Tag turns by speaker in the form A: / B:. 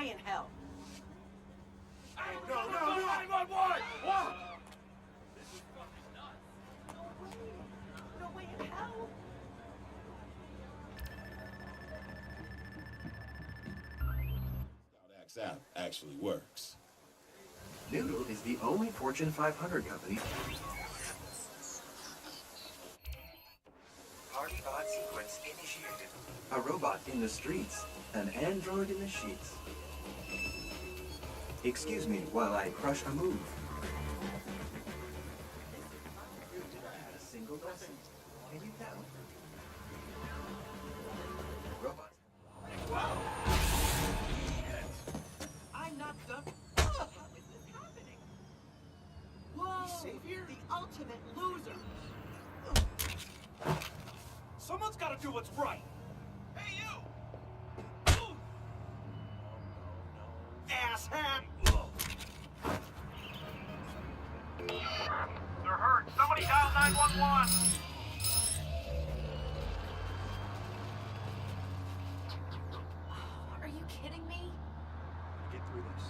A: way in hell.
B: No, 911! What?
A: No way in hell.
C: X app actually works.
D: Noodle is the only Fortune 500 company. Party bot sequence initiated. A robot in the streets, an android in the sheets. Excuse me while I crush a move. A single lesson. Can you count? Robots.
A: I'm not done. How is this happening? Whoa!
B: Savior?
A: The ultimate loser.
B: Someone's gotta do what's right. Hey, you! Asshat! They're hurt. Somebody dial 911.
A: Are you kidding me?
D: Get through this.